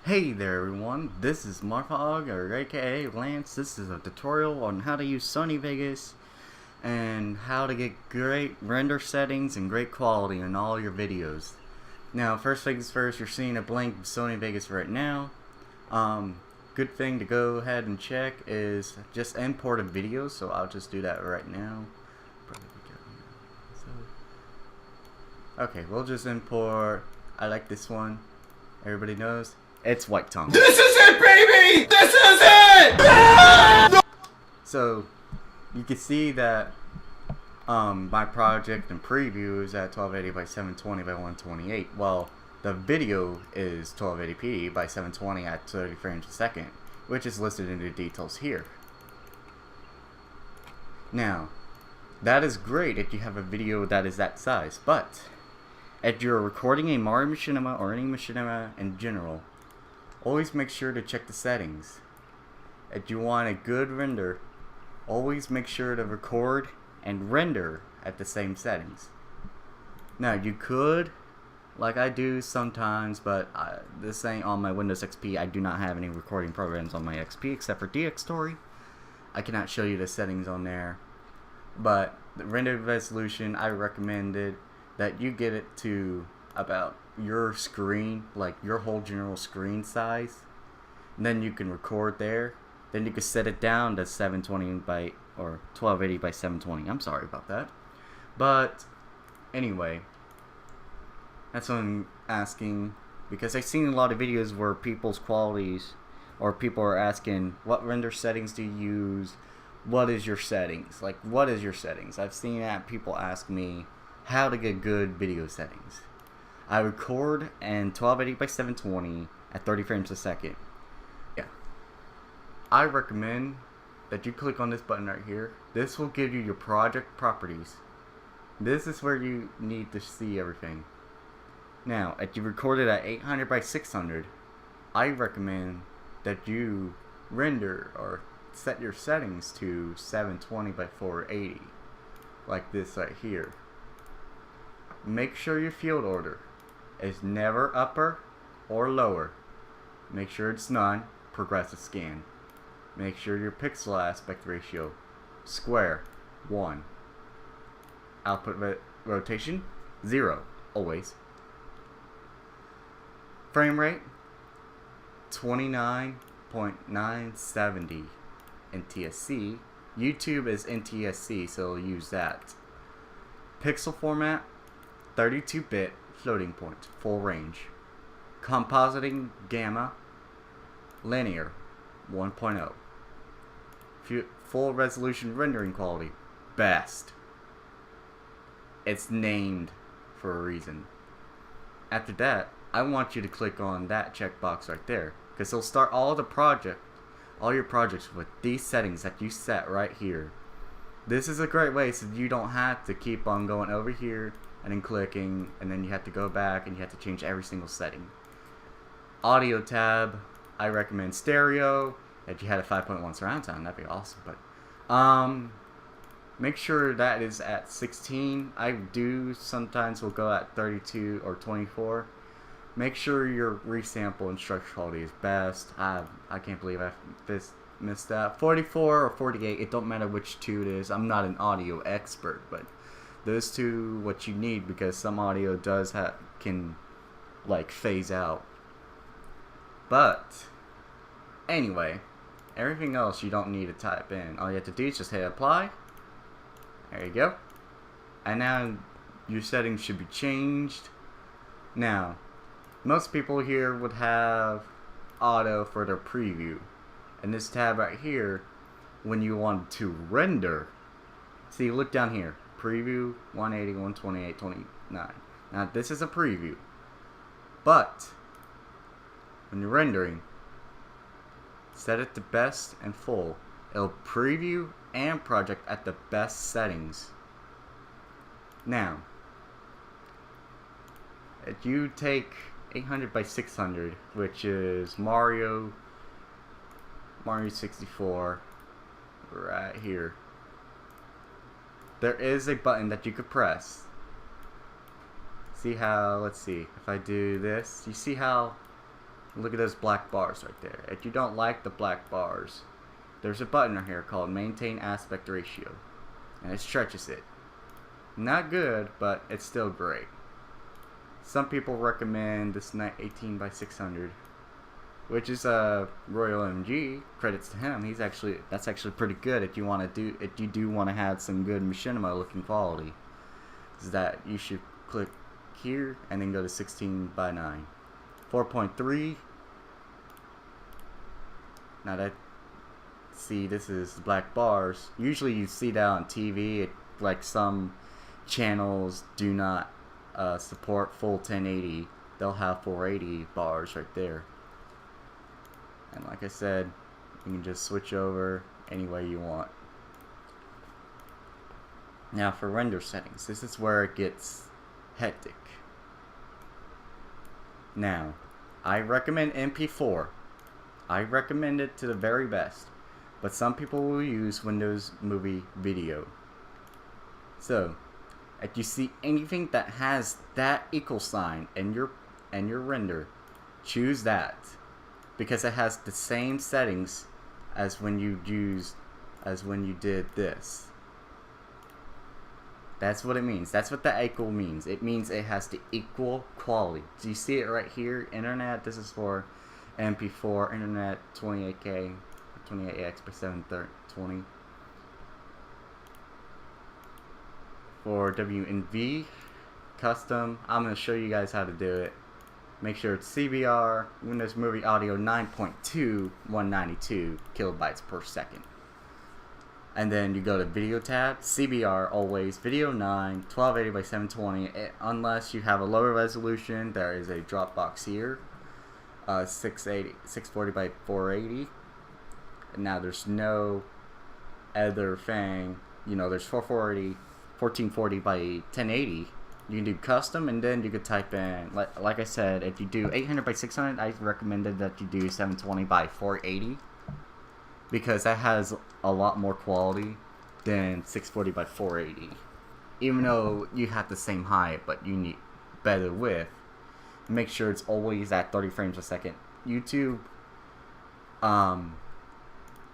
Hey there everyone, this is Marfog, or aka Lance. This is a tutorial on how to use Sony Vegas and how to get great render settings and great quality in all your videos. Now, first things first, you're seeing a blank Sony Vegas right now. Good thing to go ahead and check is just import a video, so I'll just do that right now. Okay, we'll just import. I like this one. Everybody knows. It's White Tongue. This is it, baby! This is it! So, you can see that my project and preview is at 1280 by 720 by 128. Well, the video is 1280p by 720 at 30 frames a second, which is listed in the details here. Now, that is great if you have a video that is that size, but if you're recording a Mario machinima or any machinima in general, always make sure to check the settings. If you want a good render, always make sure to record and render at the same settings. Now, you could, like I do sometimes, but this ain't on my Windows XP. I do not have any recording programs on my XP except for DxTory. I cannot show you the settings on there. But the render resolution, I recommended that you get it to about your screen, like your whole general screen size. And then you can record there. Then you can set it down to 720 by, or 1280 by 720. I'm sorry about that. But anyway, that's what I'm asking, because I've seen a lot of videos where people's qualities, or people are asking, what render settings do you use? What is your settings? Like, what is your settings? I've seen that people ask me how to get good video settings. I record in 1280 by 720 at 30 frames a second. Yeah. I recommend that you click on this button right here. This will give you your project properties. This is where you need to see everything. Now, if you record it at 800 by 600, I recommend that you render or set your settings to 720 by 480, like this right here. Make sure your field order is never upper or lower. Make sure it's none. Progressive scan. Make sure your pixel aspect ratio square 1. Output rotation 0 always. Frame rate 29.970 NTSC. YouTube is NTSC, so use that. Pixel format 32-bit floating point, full range. Compositing gamma linear 1.0. Full resolution rendering quality best. It's named for a reason. After that, I want you to click on that checkbox right there, because it'll start all your projects with these settings that you set right here. This is a great way so you don't have to keep on going over here and then clicking, and then you have to go back and you have to change every single setting. Audio tab, I recommend stereo. If you had a 5.1 surround sound, that'd be awesome. But make sure that is at 16. I do sometimes will go at 32 or 24. Make sure your resample and structure quality is best. I can't believe I missed that. 44 or 48, it don't matter which two it is. I'm not an audio expert, but those two what you need, because some audio can like phase out. But anyway, everything else you don't need to type in. All you have to do is just hit apply. There you go. And now your settings should be changed. Now, most people here would have auto for their preview. And this tab right here, when you want to render, see, look down here, preview 180, 128, 29. Now this is a preview, but when you're rendering, set it to best and full. It'll preview and project at the best settings. Now, if you take 800 by 600, which is Mario 64 right here, there is a button that you could press. See how, let's see, if I do this, you see how Look at those black bars right there. If you don't like the black bars, there's a button right here called Maintain Aspect Ratio. And it stretches it. Not good, but it's still great. Some people recommend this 18 by 600, which is Royal MG. Credits to him. That's actually pretty good if you do want to have some good machinima looking quality. Is that you should click here and then go to 16 by 9, 4.3. Now that, see, this is black bars. Usually you see that on TV. Like some channels do not support full 1080. They'll have 480 bars right there. And like I said, you can just switch over any way you want. Now for render settings, this is where it gets hectic. Now, I recommend MP4. I recommend it to the very best, but some people will use Windows Movie Video. So, if you see anything that has that equal sign in your render, choose that, because it has the same settings as when you did this. That's what it means. That's what the equal means. It means it has the equal quality. Do you see it right here? Internet, this is for MP4, internet 28K, 28x by 720. For WNV, custom, I'm going to show you guys how to do it. Make sure it's CBR, Windows Movie Audio 9.2, 192 kilobytes per second. And then you go to Video tab, CBR always, Video 9, 1280 by 720. Unless you have a lower resolution, there is a drop box here, 640 by 480. And now there's no other thing, you know, there's 440, 1440 by 1080. You can do custom, and then you could type in, like I said, if you do 800 by 600, I recommended that you do 720 by 480. Because that has a lot more quality than 640 by 480. Even though you have the same height, but you need better width. Make sure it's always at 30 frames a second. YouTube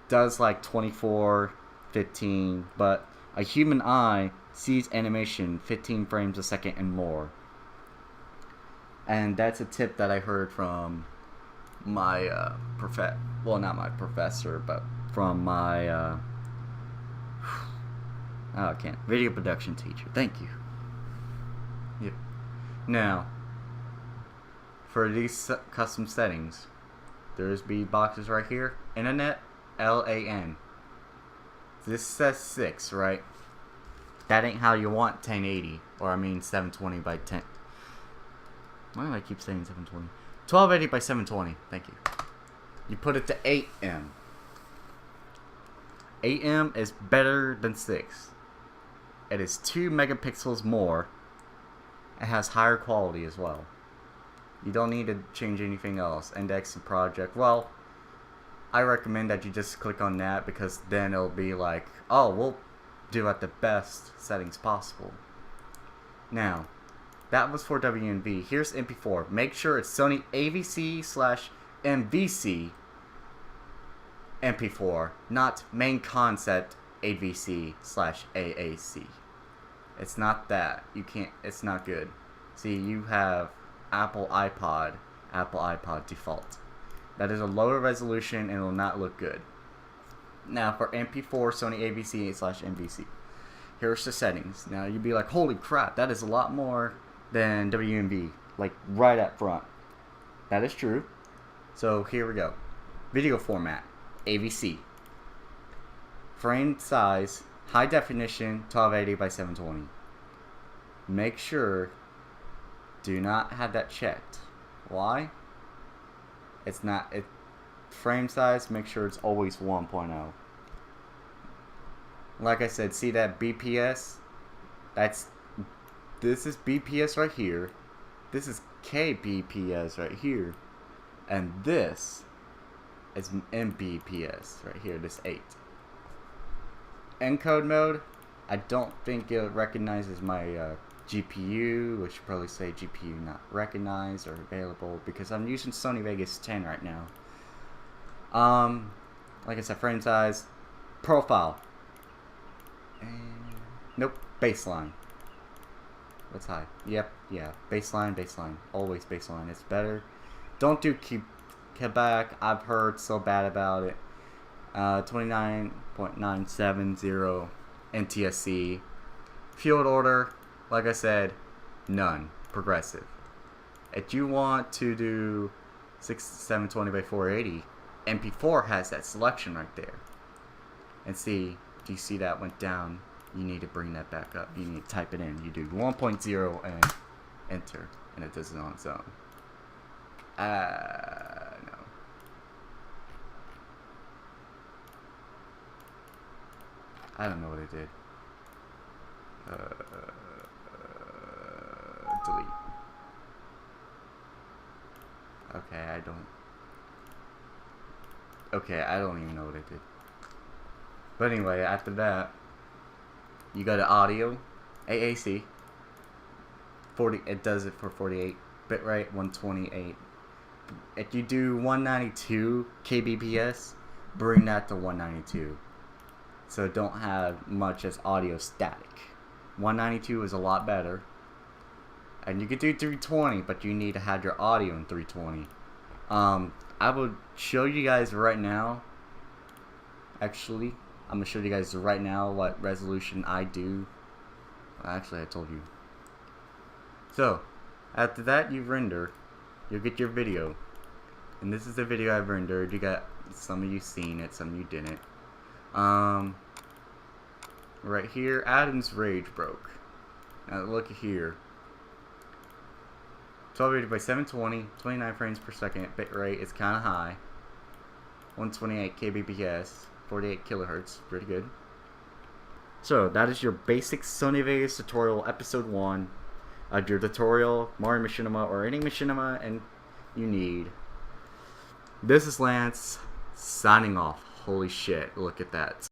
does like 24, 15, but a human eye sees animation 15 frames a second and more. And that's a tip that I heard from my well, not my professor, but from my video production teacher. Thank you. Yep. Now, for these custom settings, there's B boxes right here. Internet, LAN. This says 6, right? That ain't how you want 1080, or I mean 720 by 10. Why do I keep saying 720? 1280 by 720. Thank you. You put it to 8M. 8M is better than 6. It is 2 megapixels more. It has higher quality as well. You don't need to change anything else. Index and project. Well, I recommend that you just click on that, because then it'll be like, oh, we'll do at the best settings possible. Now, that was for WNV. Here's MP4. Make sure it's Sony AVC/MVC MP4, not main concept AVC/AAC. It's not that. You can't. It's not good. See, you have Apple iPod default. That is a lower resolution and will not look good. Now for MP4 Sony AVC/MVC. Here's the settings. Now you'd be like, holy crap, that is a lot more than WMV, like right up front. That is true. So here we go. Video format, AVC. Frame size, high definition, 1280 by 720. Make sure, do not have that checked. Why? It's not, frame size, make sure it's always 1.0. Like I said, see that BPS? This is BPS right here. This is kbps right here. And this is mbps right here, this 8. Encode mode, I don't think it recognizes my GPU, I should probably say GPU not recognized or available because I'm using Sony Vegas 10 right now. Like I said, frame size, profile, and nope, baseline. What's high? Yep, yeah, baseline, always baseline. It's better. Don't do Quebec. I've heard so bad about it. 29.970 NTSC. Field order, like I said, none. Progressive. If you want to do 720 by 480, MP4 has that selection right there. And see, do you see that went down? You need to bring that back up. You need to type it in. You do 1.0 and enter, and it does it on its own. No. I don't know what it did. Delete. Okay, I don't even know what it did. But anyway, after that, you go to audio, AAC. 40. It does it for 48 bitrate, 128. If you do 192 kbps, bring that to 192. So don't have much as audio static. 192 is a lot better. And you could do 320, but you need to have your audio in 320. I will show you guys right now. Actually, I'm gonna show you guys right now what resolution I do. Actually, I told you. So, after that, you render. You'll get your video. And this is the video I've rendered. You got some of you seen it, some of you didn't. Right here, Adam's rage broke. Now look here. 1280 by 720, 29 frames per second, bitrate is kind of high. 128 kbps, 48 kilohertz, pretty good. So that is your basic Sony Vegas tutorial, episode 1. Your tutorial, Mario Machinima or any machinima and you need. This is Lance, signing off. Holy shit, look at that.